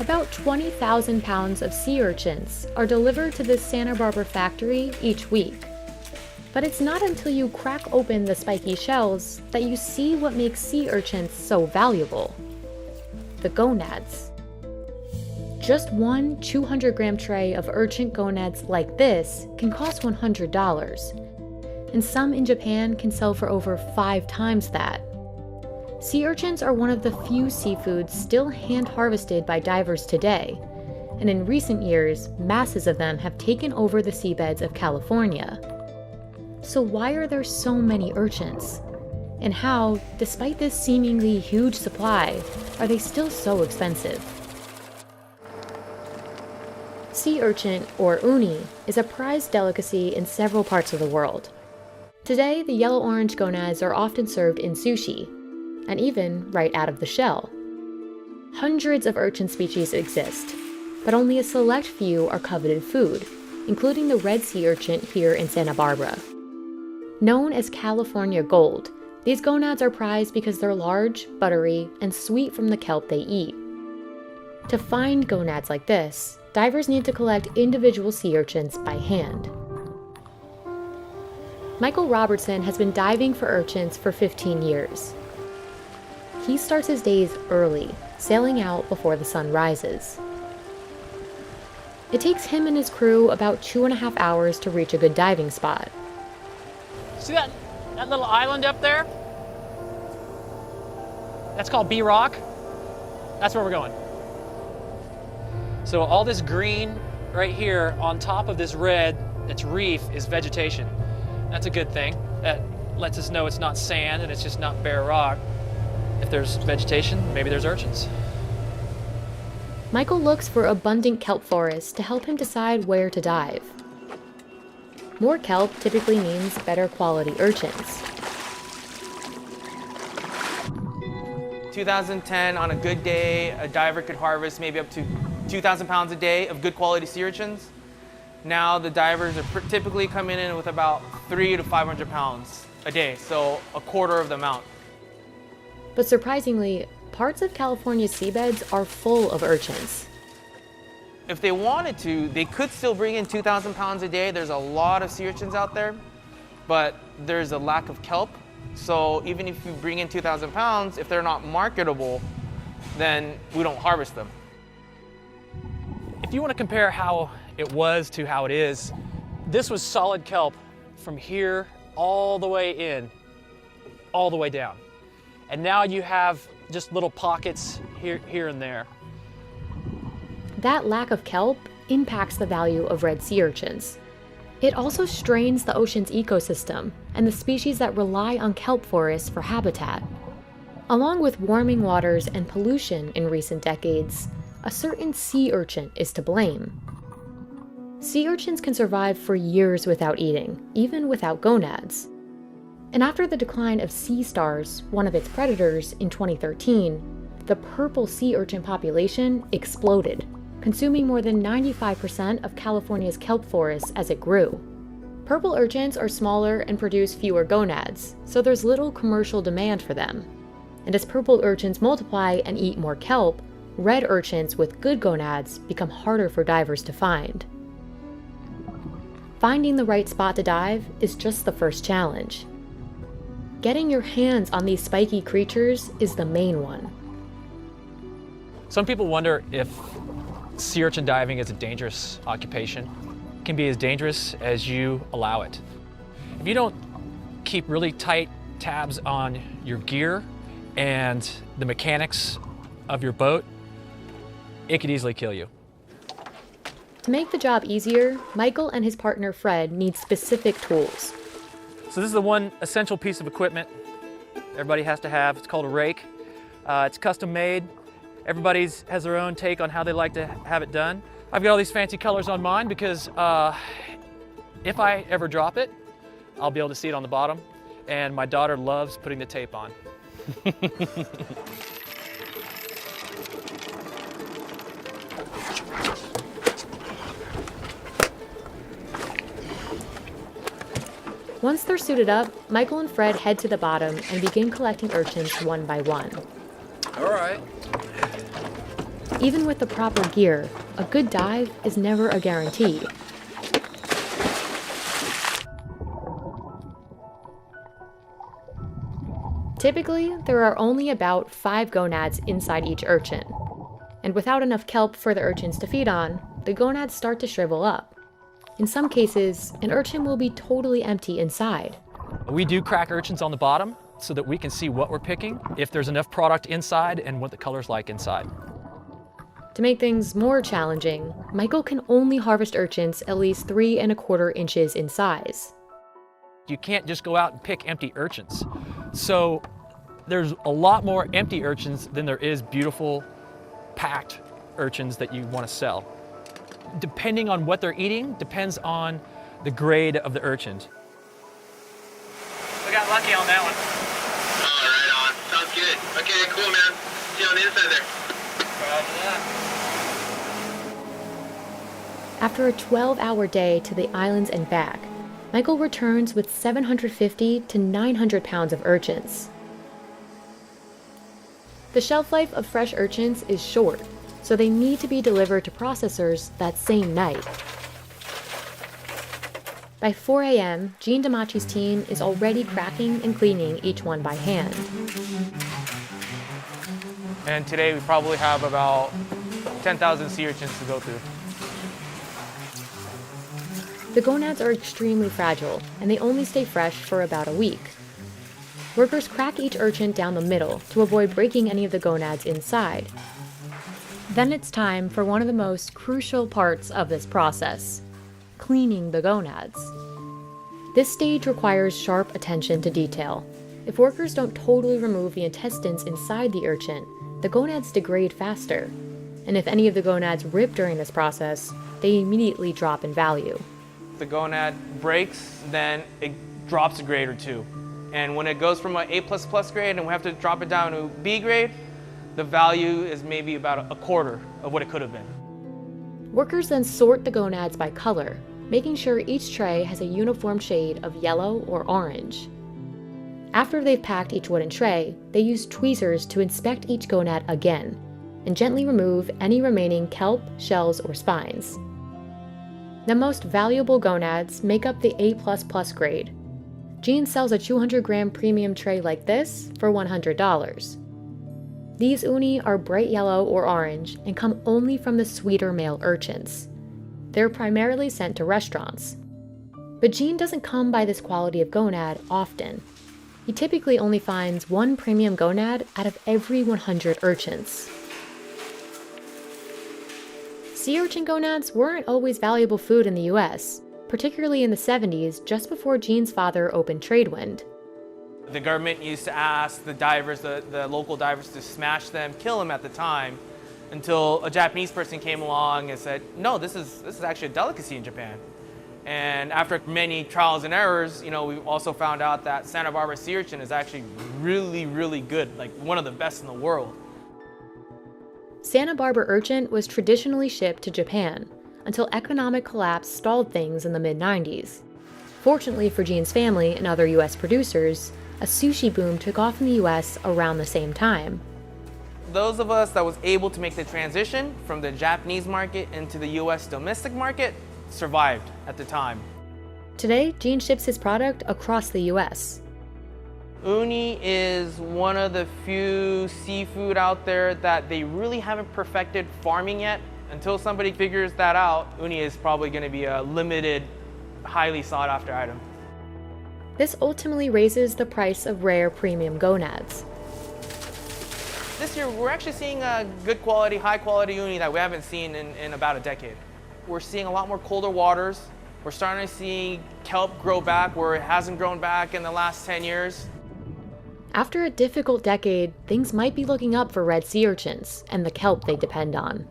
About 20,000 pounds of sea urchins are delivered to this Santa Barbara factory each week. But it's not until you crack open the spiky shells that you see what makes sea urchins so valuable: the gonads. Just one 200-gram tray of urchin gonads like this can cost $100, and some in Japan can sell for over 5 times that. Sea urchins are one of the few seafoods still hand-harvested by divers today, and in recent years, masses of them have taken over the seabeds of California. So why are there so many urchins? And how, despite this seemingly huge supply, are they still so expensive? Sea urchin, or uni, is a prized delicacy in several parts of the world. Today, the yellow-orange gonads are often served in sushi, and even right out of the shell. Hundreds of urchin species exist, but only a select few are coveted food, including the red sea urchin here in Santa Barbara. Known as California gold, these gonads are prized because they're large, buttery, and sweet from the kelp they eat. To find gonads like this, divers need to collect individual sea urchins by hand. Michael Robertson has been diving for urchins for 15 years. He starts his days early, sailing out before the sun rises. It takes him and his crew about 2.5 hours to reach a good diving spot. See that little island up there? That's called B Rock. That's where we're going. So all this green right here on top of this red, that's reef, is vegetation. That's a good thing. That lets us know it's not sand and it's just not bare rock. If there's vegetation, maybe there's urchins. Michael looks for abundant kelp forests to help him decide where to dive. More kelp typically means better quality urchins. 2010, on a good day, a diver could harvest maybe up to 2,000 pounds a day of good quality sea urchins. Now the divers are typically coming in with about 300 to 500 pounds a day, so a quarter of the amount. But surprisingly, parts of California's seabeds are full of urchins. If they wanted to, they could still bring in 2,000 pounds a day. There's a lot of sea urchins out there, but there's a lack of kelp. So even if you bring in 2,000 pounds, if they're not marketable, then we don't harvest them. If you want to compare how it was to how it is, this was solid kelp from here all the way in, all the way down. And now you have just little pockets here and there. That lack of kelp impacts the value of red sea urchins. It also strains the ocean's ecosystem and the species that rely on kelp forests for habitat. Along with warming waters and pollution in recent decades, a certain sea urchin is to blame. Sea urchins can survive for years without eating, even without gonads. And after the decline of sea stars, one of its predators, in 2013, the purple sea urchin population exploded, consuming more than 95% of California's kelp forests as it grew. Purple urchins are smaller and produce fewer gonads, so there's little commercial demand for them. And as purple urchins multiply and eat more kelp, red urchins with good gonads become harder for divers to find. Finding the right spot to dive is just the first challenge. Getting your hands on these spiky creatures is the main one. Some people wonder if sea urchin diving is a dangerous occupation. It can be as dangerous as you allow it. If you don't keep really tight tabs on your gear and the mechanics of your boat, it could easily kill you. To make the job easier, Michael and his partner Fred need specific tools. So this is the one essential piece of equipment everybody has to have. It's called a rake. It's custom made. Everybody has their own take on how they like to have it done. I've got all these fancy colors on mine because if I ever drop it, I'll be able to see it on the bottom. And my daughter loves putting the tape on. Once they're suited up, Michael and Fred head to the bottom and begin collecting urchins one by one. All right. Even with the proper gear, a good dive is never a guarantee. Typically, there are only about 5 gonads inside each urchin. And without enough kelp for the urchins to feed on, the gonads start to shrivel up. In some cases, an urchin will be totally empty inside. We do crack urchins on the bottom so that we can see what we're picking, if there's enough product inside, and what the color's like inside. To make things more challenging, Michael can only harvest urchins at least 3 1/4 inches in size. You can't just go out and pick empty urchins. So there's a lot more empty urchins than there is beautiful, packed urchins that you want to sell. Depending on what they're eating, depends on the grade of the urchins. We got lucky on that one. Oh, right on. Sounds good. Okay, cool, man. See you on the inside there. Roger that. After a 12-hour day to the islands and back, Michael returns with 750 to 900 pounds of urchins. The shelf life of fresh urchins is short, so they need to be delivered to processors that same night. By 4 a.m., Gene Damachi's team is already cracking and cleaning each one by hand. And today we probably have about 10,000 sea urchins to go through. The gonads are extremely fragile, and they only stay fresh for about a week. Workers crack each urchin down the middle to avoid breaking any of the gonads inside. Then it's time for one of the most crucial parts of this process: cleaning the gonads. This stage requires sharp attention to detail. If workers don't totally remove the intestines inside the urchin, the gonads degrade faster. And if any of the gonads rip during this process, they immediately drop in value. If the gonad breaks, then it drops a grade or 2. And when it goes from an A++ grade and we have to drop it down to B grade, the value is maybe about a quarter of what it could have been. Workers then sort the gonads by color, making sure each tray has a uniform shade of yellow or orange. After they've packed each wooden tray, they use tweezers to inspect each gonad again and gently remove any remaining kelp, shells, or spines. The most valuable gonads make up the A++ grade. Gene sells a 200-gram premium tray like this for $100. These uni are bright yellow or orange and come only from the sweeter male urchins. They're primarily sent to restaurants. But Gene doesn't come by this quality of gonad often. He typically only finds 1 premium gonad out of every 100 urchins. Sea urchin gonads weren't always valuable food in the US, particularly in the 70s, just before Gene's father opened Tradewind. The government used to ask the divers, the local divers, to smash them, kill them at the time, until a Japanese person came along and said, no, this is actually a delicacy in Japan. And after many trials and errors, we also found out that Santa Barbara sea urchin is actually really, really good, like one of the best in the world. Santa Barbara urchin was traditionally shipped to Japan until economic collapse stalled things in the mid-90s. Fortunately for Gene's family and other US producers, a sushi boom took off in the US around the same time. Those of us that was able to make the transition from the Japanese market into the US domestic market survived at the time. Today, Gene ships his product across the US. Uni is one of the few seafood out there that they really haven't perfected farming yet. Until somebody figures that out, uni is probably going to be a limited, highly sought after item. This ultimately raises the price of rare premium gonads. This year, we're actually seeing a good quality, high quality uni that we haven't seen in about a decade. We're seeing a lot more colder waters. We're starting to see kelp grow back where it hasn't grown back in the last 10 years. After a difficult decade, things might be looking up for red sea urchins and the kelp they depend on.